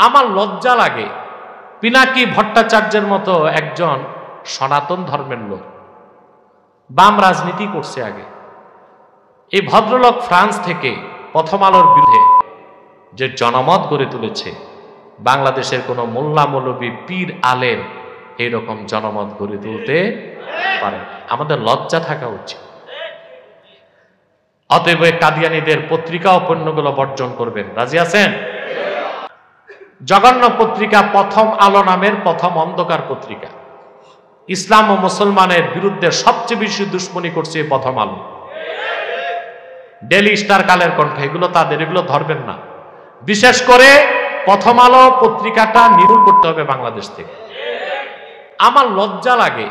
আমার লজ্জা লাগে পিনাকি ভট্টাচার্যের মতো একজন সনাতন ধর্মের লোক বাম রাজনীতি করছে আগে। এই ভদ্রলোক ফ্রান্স থেকে প্রথম আলোর বিরুদ্ধে যে জনমত গড়ে তুলেছে, বাংলাদেশের কোনো মোল্লা মৌলবী পীর আলেম এইরকম জনমত গড়ে তুলতে পারে। আমাদের লজ্জা থাকা উচিত। অতএব কাদিয়ানীদের পত্রিকা ও পণ্যগুলো বর্জন করবেন। রাজি আছেন? জঘন্য পত্রিকা প্রথম আলো নামের প্রথম অন্ধকার পত্রিকা। ইসলাম ও মুসলমানের বিরুদ্ধে সবচেয়ে বেশি দুশ্মনী করছে প্রথম আলো। ডেইলি স্টার, কালের কণ্ঠ, এগুলো তাদের, এগুলো ধরবেন না। বিশেষ করে প্রথম আলো পত্রিকাটা নির্মূল করতে হবে বাংলাদেশ থেকে। আমার লজ্জা লাগে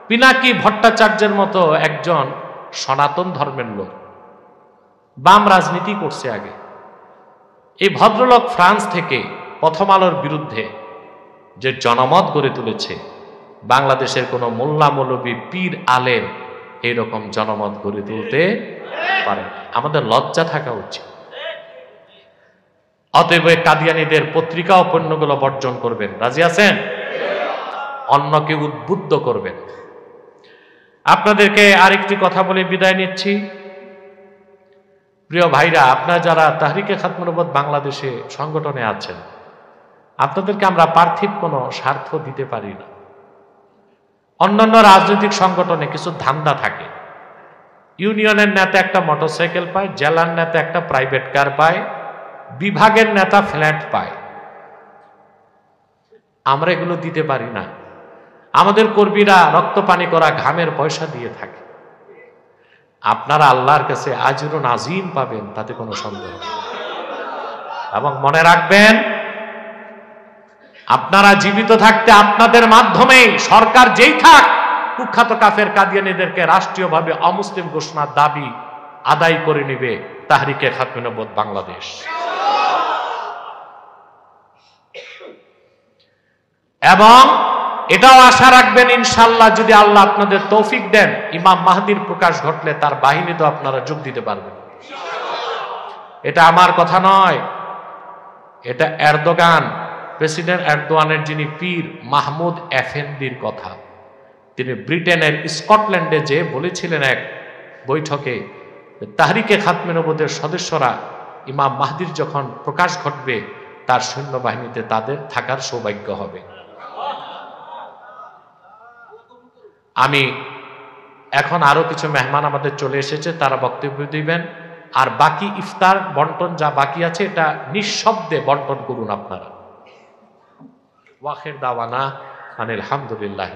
পিনাকি ভট্টাচার্যের মতো একজন সনাতন ধর্মের লোক বাম রাজনীতি করছে আগে। এই ভদ্রলোক ফ্রান্স থেকে প্রথম আলোর বিরুদ্ধে যে জনমত গড়ে তুলেছে, বাংলাদেশের কোনো মোল্লা মৌলবী পীর আলেম এইরকম জনমত গড়ে তুলতে পারে। আমাদের লজ্জা থাকা উচিত। অতএব কাদিয়ানীদের পত্রিকা ও পণ্যগুলো বর্জন করবেন। রাজি আছেন? অন্যকে উদ্বুদ্ধ করবেন। আপনাদেরকে আরেকটি কথা বলে বিদায় নিচ্ছি। প্রিয় ভাইরা, আপনারা যারা তাহরিকে খাতমুন নবুওয়াত বাংলাদেশে সংগঠনে আছেন, আপনাদেরকে আমরা পার্থিব কোনো স্বার্থ দিতে পারি না। অন্যান্য রাজনৈতিক সংগঠনে কিছু ধান্দা থাকে। ইউনিয়নের নেতা একটা মোটরসাইকেল পায়, জেলার নেতা একটা প্রাইভেট কার পায়, বিভাগের নেতা ফ্ল্যাট পায়। আমরা এগুলো দিতে পারি না। আমাদের কর্মীরা রক্ত পানি করা ঘামের পয়সা দিয়ে থাকে। আপনারা আল্লাহর কাছে আজরুন আজিম পাবেন, তাতে কোনো সন্দেহ নেই। এবং মনে রাখবেন, আপনারা জীবিত থাকতে আপনাদের মাধ্যমেই সরকার যেই থাক, কুখ্যাত কাফের কাদিয়ানীদেরকে রাষ্ট্রীয়ভাবে অমুসলিম ঘোষণার দাবি আদায় করে নেবে তাহরিকে খাতমুন নবুওয়াত বাংলাদেশ। এবং এটাও আশা রাখবেন, ইনশাআল্লাহ যদি আল্লাহ আপনাদের তৌফিক দেন, ইমাম মাহদির প্রকাশ ঘটলে তার বাহিনীতে আপনারা যোগ দিতে পারবেন। এটা আমার কথা নয়, এটা এরদোগান, প্রেসিডেন্ট এরদোয়ানের যিনি পীর মাহমুদ এফেন্দির কথা। তিনি ব্রিটেনের স্কটল্যান্ডে যে বলেছিলেন এক বৈঠকে, তাহরিকে খাতমুন নবুওয়াতের সদস্যরা ইমাম মাহদির যখন প্রকাশ ঘটবে তার সৈন্যবাহিনীতে তাদের থাকার সৌভাগ্য হবে। আমি এখন আরো কিছু মেহমান আমাদের চলে এসেছে, তারা বক্তব্য দিবেন। আর বাকি ইফতার বন্টন যা বাকি আছে, এটা নিঃশব্দে বন্টন করুন আপনারা। ওয়াখির দাওয়ানা আনিল হামদুলিল্লাহ।